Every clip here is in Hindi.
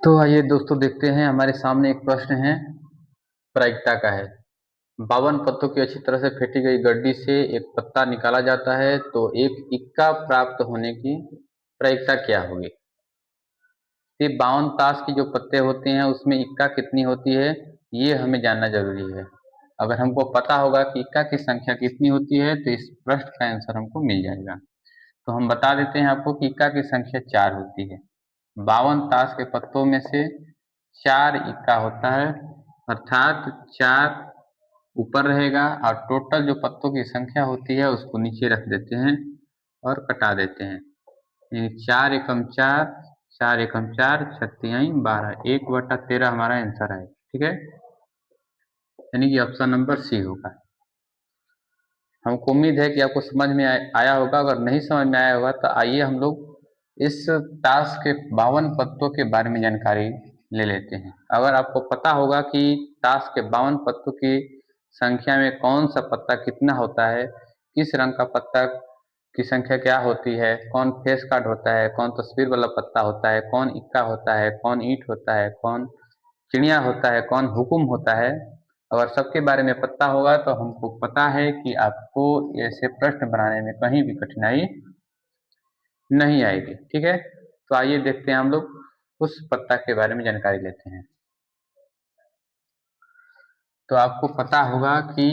तो आइए दोस्तों देखते हैं, हमारे सामने एक प्रश्न है, प्रायिकता का है। 52 पत्तों की अच्छी तरह से फेंटी गई गड्डी से एक पत्ता निकाला जाता है, तो एक इक्का प्राप्त होने की प्रायिकता क्या होगी? ये 52 ताश की जो पत्ते होते हैं उसमें इक्का कितनी होती है, ये हमें जानना जरूरी है। अगर हमको पता होगा कि इक्का की संख्या कितनी होती है तो इस प्रश्न का आंसर हमको मिल जाएगा। तो हम बता देते हैं आपको कि इक्का की संख्या 4 होती है। 52 ताश के पत्तों में से 4 इक्का होता है, अर्थात 4 ऊपर रहेगा और टोटल जो पत्तों की संख्या होती है उसको नीचे रख देते हैं और कटा देते हैं। यानी 4 एकम 4, 4 एकम 4, 6 12, 1/13 हमारा आंसर है। ठीक है, यानी कि ऑप्शन नंबर सी होगा। हमको उम्मीद है कि आपको समझ में आया होगा। अगर नहीं समझ में आया होगा तो आइए हम लोग इस ताश के 52 पत्तों के बारे में जानकारी ले लेते हैं। अगर आपको पता होगा कि ताश के 52 पत्तों की संख्या में कौन सा पत्ता कितना होता है, किस रंग का पत्ता की संख्या क्या होती है, कौन फेस कार्ड होता है, कौन तस्वीर वाला पत्ता होता है, कौन इक्का होता है, कौन ईंट होता है, कौन चिड़िया होता है, कौन हुकुम होता है, अगर सबके बारे में पता होगा तो हमको पता है कि आपको ऐसे प्रश्न बनाने में कहीं भी कठिनाई नहीं आएगी। ठीक है, तो आइए देखते हैं हम लोग उस पत्ता के बारे में जानकारी लेते हैं। तो आपको पता होगा कि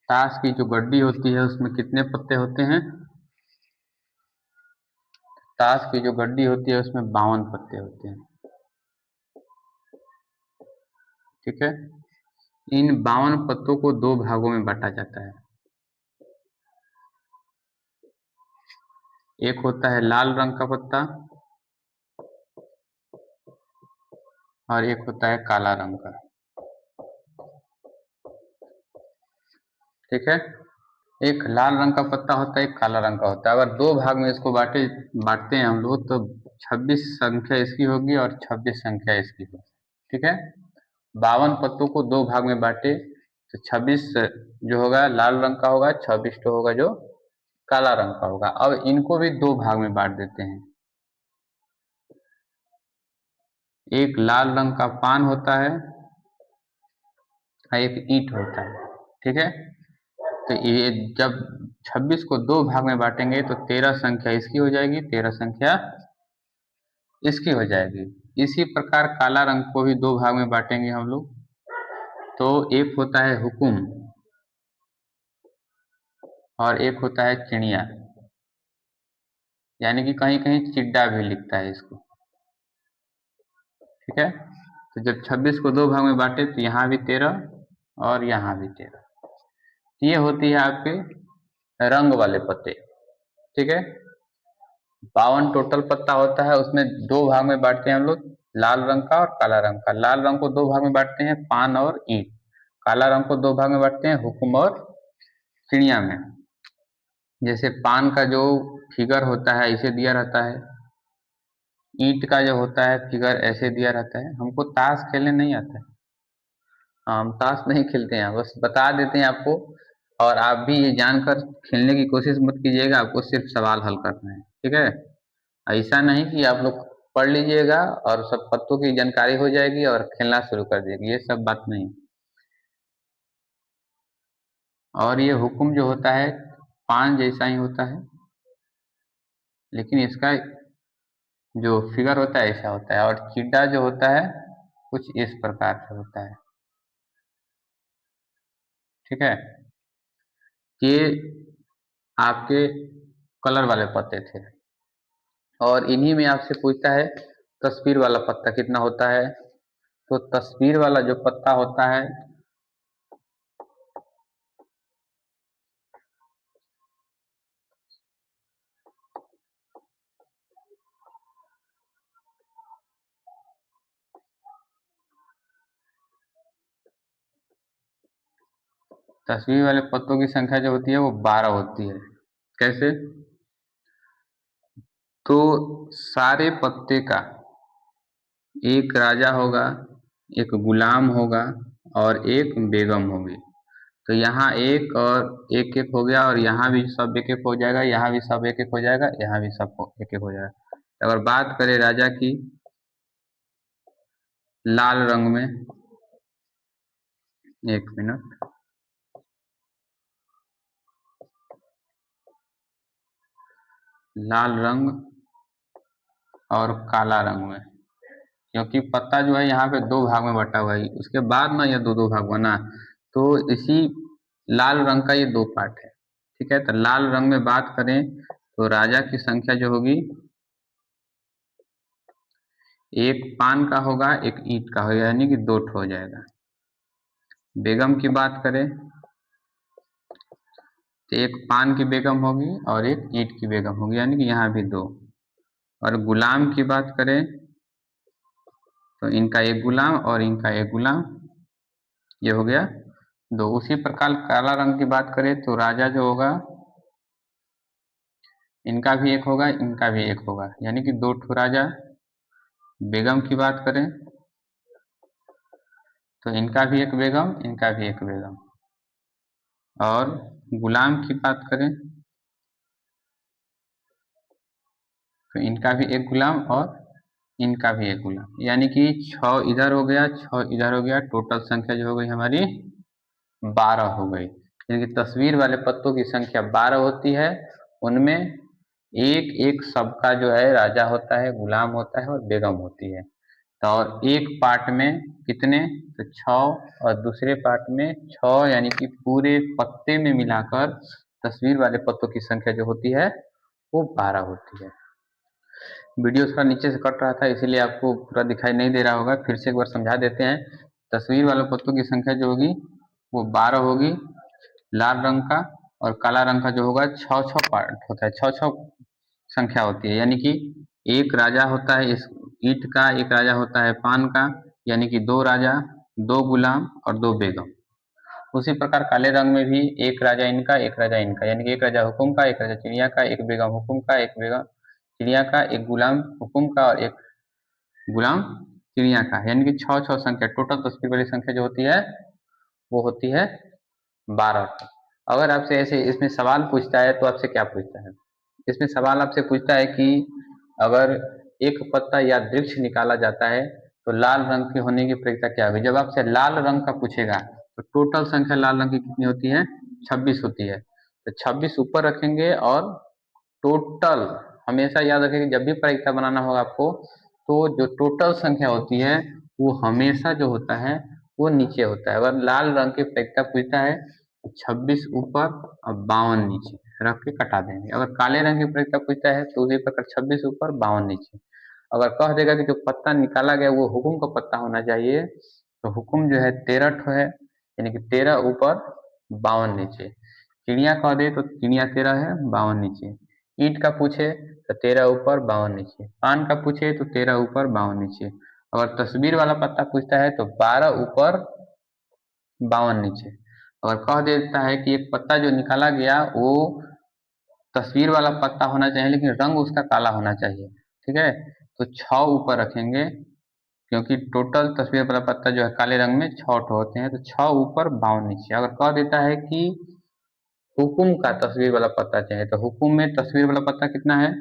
ताश की जो गड्डी होती है उसमें कितने पत्ते होते हैं। ताश की जो गड्डी होती है उसमें 52 पत्ते होते हैं। ठीक है, इन 52 पत्तों को 2 भागों में बांटा जाता है। एक होता है लाल रंग का पत्ता और एक होता है काला रंग का। ठीक है, एक लाल रंग का पत्ता होता है, एक काला रंग का होता है। अगर 2 भाग में इसको बांटते हैं हम लोग तो 26 संख्या इसकी होगी और 26 संख्या इसकी होगी। ठीक है, 52 पत्तों को 2 भाग में बांटे तो 26 जो होगा लाल रंग का होगा, 26 तो होगा जो काला रंग का होगा। अब इनको भी 2 भाग में बांट देते हैं। एक लाल रंग का पान होता है और एक ईंट होता है। ठीक है, तो ये जब 26 को 2 भाग में बांटेंगे तो 13 संख्या इसकी हो जाएगी, 13 संख्या इसकी हो जाएगी। इसी प्रकार काला रंग को भी 2 भाग में बांटेंगे हम लोग, तो एक होता है हुकुम और एक होता है चिड़िया, यानी कि कहीं कहीं चिड्डा भी लिखता है इसको। ठीक है, तो जब 26 को 2 भाग में बांटे तो यहाँ भी 13 और यहाँ भी 13। ये होती है आपके रंग वाले पत्ते। ठीक है, 52 टोटल पत्ता होता है, उसमें 2 भाग में बांटते हैं हम लोग, लाल रंग का और काला रंग का। लाल रंग को 2 भाग में बांटते हैं पान और ईंट, काला रंग को 2 भाग में बांटते हैं हुकुम और चिड़िया में। जैसे पान का जो फिगर होता है ऐसे दिया रहता है, ईंट का जो होता है फिगर ऐसे दिया रहता है। हमको ताश खेलने नहीं आता है, हम ताश नहीं खेलते हैं, बस बता देते हैं आपको। और आप भी ये जानकर खेलने की कोशिश मत कीजिएगा, आपको सिर्फ सवाल हल करना है। ठीक है, ऐसा नहीं कि आप लोग पढ़ लीजिएगा और सब पत्तों की जानकारी हो जाएगी और खेलना शुरू कर देगी, ये सब बात नहीं। और ये हुक्म जो होता है पान जैसा ही होता है, लेकिन इसका जो फिगर होता है ऐसा होता है। और चिड्डा जो होता है कुछ इस प्रकार से होता है। ठीक है, ये आपके कलर वाले पत्ते थे। और इन्हीं में आपसे पूछता है तस्वीर वाला पत्ता कितना होता है। तो तस्वीर वाला जो पत्ता होता है, तस्वीर वाले पत्तों की संख्या जो होती है वो 12 होती है। कैसे? तो सारे पत्ते का एक राजा होगा, एक गुलाम होगा और एक बेगम होगी। तो यहाँ एक और एक एक हो गया और यहाँ भी सब एक एक हो जाएगा, यहाँ भी सब एक एक हो जाएगा, यहाँ भी सब एक एक हो जाएगा। अगर बात करें राजा की लाल रंग में, एक मिनट, लाल रंग और काला रंग में, क्योंकि पत्ता जो है यहाँ पे दो भाग में बटा हुआ है, उसके बाद ना यह दो भाग बना, तो इसी लाल रंग का ये दो पार्ट है। ठीक है, तो लाल रंग में बात करें तो राजा की संख्या जो होगी, एक पान का होगा, एक ईंट का होगा, यानी कि दो ठो हो जाएगा। बेगम की बात करें तो एक पान की बेगम होगी और एक ईंट की बेगम होगी, यानी कि यहाँ भी दो। और गुलाम की बात करें तो इनका एक गुलाम और इनका एक गुलाम, ये हो गया दो। उसी प्रकार काला रंग की बात करें तो राजा जो होगा, इनका भी एक होगा, इनका भी एक होगा, यानी कि दो ठो राजा। बेगम की बात करें तो इनका भी एक बेगम, इनका भी एक बेगम। और गुलाम की बात करें तो इनका भी एक गुलाम और इनका भी एक गुलाम, यानी कि 6 इधर हो गया, 6 इधर हो गया, टोटल संख्या जो हो गई हमारी 12 हो गई। यानी कि तस्वीर वाले पत्तों की संख्या 12 होती है। उनमें एक एक सबका जो है राजा होता है, गुलाम होता है और बेगम होती है। तो और एक पार्ट में कितने, तो 6, और दूसरे पार्ट में 6, यानी कि पूरे पत्ते में मिलाकर तस्वीर वाले पत्तों की संख्या जो होती है वो 12 होती है। वीडियो थोड़ा नीचे से कट रहा था, इसीलिए आपको पूरा दिखाई नहीं दे रहा होगा, फिर से एक बार समझा देते हैं। तस्वीर वाले पत्तों की संख्या जो होगी वो 12 होगी, लाल रंग का और काला रंग का जो होगा 6-6 पार्ट होता है, 6-6 संख्या होती है। यानी कि एक राजा होता है इस ईंट का, एक राजा होता है पान का, यानी कि दो राजा, दो गुलाम और दो बेगम। उसी प्रकार काले रंग में भी एक राजा इनका, एक राजा इनका, यानी कि एक राजा हुकुम का, एक राजा चिड़िया का, एक बेगम हुकुम का, एक बेगम चिड़िया का, एक गुलाम हुकुम का और एक गुलाम चिड़िया का, यानी कि 6-6 संख्या। टोटल तस्वीर वाली संख्या जो होती है वो होती है 12। अगर आपसे ऐसे इसमें सवाल पूछता है तो आपसे क्या पूछता है, इसमें सवाल आपसे पूछता है कि अगर एक पत्ता या वृक्ष निकाला जाता है तो लाल रंग के होने की प्रक्रिया क्या होगी। जब आपसे लाल रंग का पूछेगा तो टोटल संख्या लाल रंग की कितनी होती है, 26 होती है। तो 26 ऊपर रखेंगे और टोटल, हमेशा याद रखेंगे जब भी परीक्षा बनाना होगा आपको, तो जो टोटल संख्या होती है वो हमेशा जो होता है वो नीचे होता है। अगर लाल रंग की परीक्षा पूछता है तो 26 ऊपर और 52 नीचे रख के कटा देंगे। अगर काले रंग की परीक्षा पूछता है तो उसी प्रकार 26 ऊपर 52 नीचे। अगर कह देगा कि जो पत्ता निकाला गया वो हुकुम का पत्ता होना चाहिए, तो हुकुम जो है 13 ठो है, यानी कि 13 ऊपर 52 नीचे। चिड़िया कह दे तो चिड़िया 13 है, 52 नीचे। ईंट का पूछे तो 13 ऊपर 52 नीचे। पान का पूछे तो 13 ऊपर 52 नीचे। अगर तस्वीर वाला पत्ता पूछता है तो 12 ऊपर 52 नीचे। अगर कह देता है कि एक पत्ता जो निकाला गया वो तस्वीर वाला पत्ता होना चाहिए लेकिन रंग उसका काला होना चाहिए, ठीक है, तो 6 ऊपर रखेंगे, क्योंकि टोटल तस्वीर वाला पत्ता जो है काले रंग में 6 ठो होते हैं, तो 6 ऊपर 52 नीचे। अगर कह देता है कि हुकुम का तस्वीर वाला पत्ता चाहिए तो हुकुम में तस्वीर वाला पत्ता कितना है,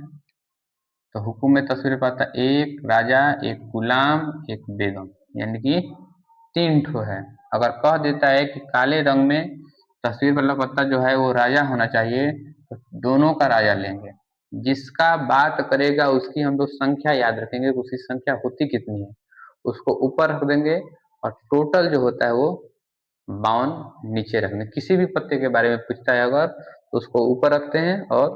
तो हुकुम में तस्वीर पत्ता एक राजा, एक गुलाम, एक बेगम, यानी कि 3 ठो है। अगर कह देता है कि काले रंग में तस्वीर वाला पत्ता जो है वो राजा होना चाहिए, तो दोनों का राजा लेंगे। जिसका बात करेगा उसकी हम लोग संख्या याद रखेंगे, उसकी संख्या होती कितनी है, उसको ऊपर रख देंगे और टोटल जो होता है वो 52 नीचे रखना। किसी भी पत्ते के बारे में पूछता है अगर तो उसको ऊपर रखते हैं और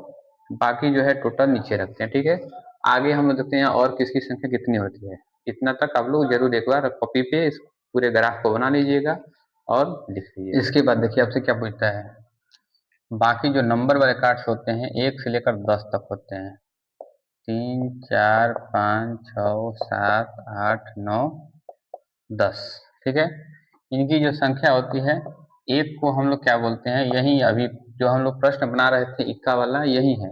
बाकी जो है टोटल नीचे रखते हैं, ठीक है। आगे हम लोग देखते हैं और किसकी संख्या कितनी होती है। इतना तक आप लोग जरूर एक बार कॉपी पे इस पूरे ग्राफ को बना लीजिएगा और लिख लीजिए। इसके बाद देखिए आपसे क्या पूछता है, बाकी जो नंबर वाले कार्ड्स होते हैं 1 से लेकर 10 तक होते हैं, 3 4 5 6 7 8 9 10, ठीक है। इनकी जो संख्या होती है, एक को हम लोग क्या बोलते हैं, यही अभी जो हम लोग प्रश्न बना रहे थे इक्का वाला यही है,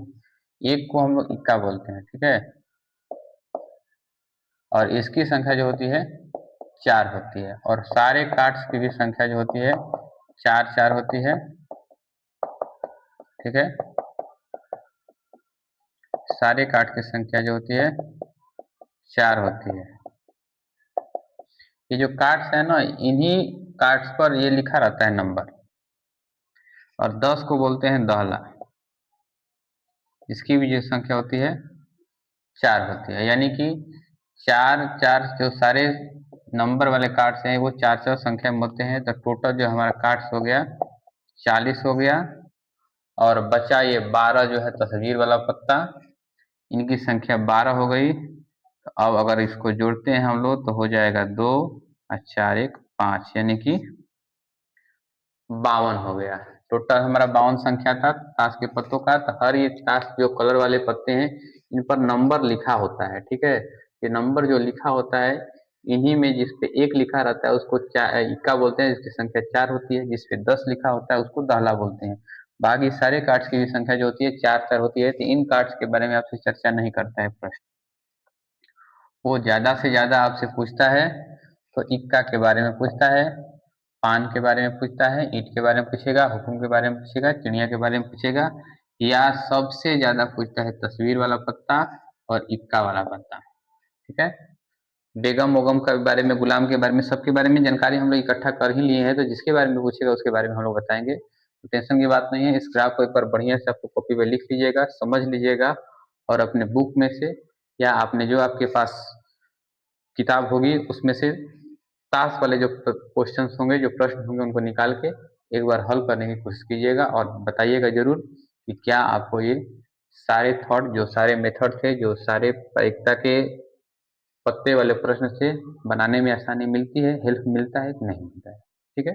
एक को हम लोग इक्का बोलते हैं, ठीक है। और इसकी संख्या जो होती है 4 होती है, और सारे कार्ड्स की भी संख्या जो होती है 4 4 होती है, ठीक है। सारे कार्ड की संख्या जो होती है 4 होती है। ये जो कार्ड्स है ना, इन्हीं कार्ड्स पर ये लिखा रहता है नंबर, और 10 को बोलते हैं दहला। इसकी भी जो संख्या होती है 4 होती है, यानी कि 4 4 जो सारे नंबर वाले कार्ड्स हैं वो 4 संख्या में होते हैं। तो टोटल जो हमारा कार्ड्स हो गया 40 हो गया, और बचा ये 12 जो है तस्वीर वाला पत्ता, इनकी संख्या 12 हो गई। तो अब अगर इसको जोड़ते हैं हम लोग तो हो जाएगा 2 और 4 1 5, यानी कि 52 हो गया। टोटल हमारा 52 संख्या था ताश के पत्तों का। तो हर ये ताश जो कलर वाले पत्ते हैं इन पर नंबर लिखा होता है, ठीक है। ये नंबर जो लिखा होता है, इन्हीं में जिसपे 1 लिखा रहता है उसको इक्का बोलते हैं, जिसकी संख्या 4 होती है। जिसपे 10 लिखा होता है उसको दहला बोलते हैं। बाकी सारे कार्ड्स की भी संख्या जो होती है 4 4 होती है। तो इन कार्ड्स के बारे में आपसे चर्चा नहीं करता है प्रश्न। वो ज्यादा से ज्यादा आपसे पूछता है तो इक्का के बारे में पूछता है, पान के बारे में पूछता है, ईंट के बारे में पूछेगा, हुक्म के बारे में पूछेगा, चिड़िया के बारे में पूछेगा, या सबसे ज्यादा पूछता है तस्वीर वाला पत्ता और इक्का वाला पत्ता, ठीक है। बेगम ओगम के बारे में, गुलाम के बारे में, सबके बारे में जानकारी हम लोग इकट्ठा कर ही लिए हैं। तो जिसके बारे में पूछेगा उसके बारे में हम लोग बताएंगे, तो टेंशन की बात नहीं है। इस ग्राफ को एक बार बढ़िया से आपको कॉपी पे लिख लीजिएगा, समझ लीजिएगा, और अपने बुक में से या आपने जो आपके पास किताब होगी उसमें से ताश वाले जो क्वेश्चंस होंगे, जो प्रश्न होंगे, उनको निकाल के एक बार हल करने की कोशिश कीजिएगा, और बताइएगा जरूर कि क्या आपको ये सारे थॉट, जो सारे मेथड थे, जो सारे प्रायिकता के पत्ते वाले प्रश्न से बनाने में आसानी मिलती है, हेल्प मिलता है कि नहीं मिलता है, ठीक है।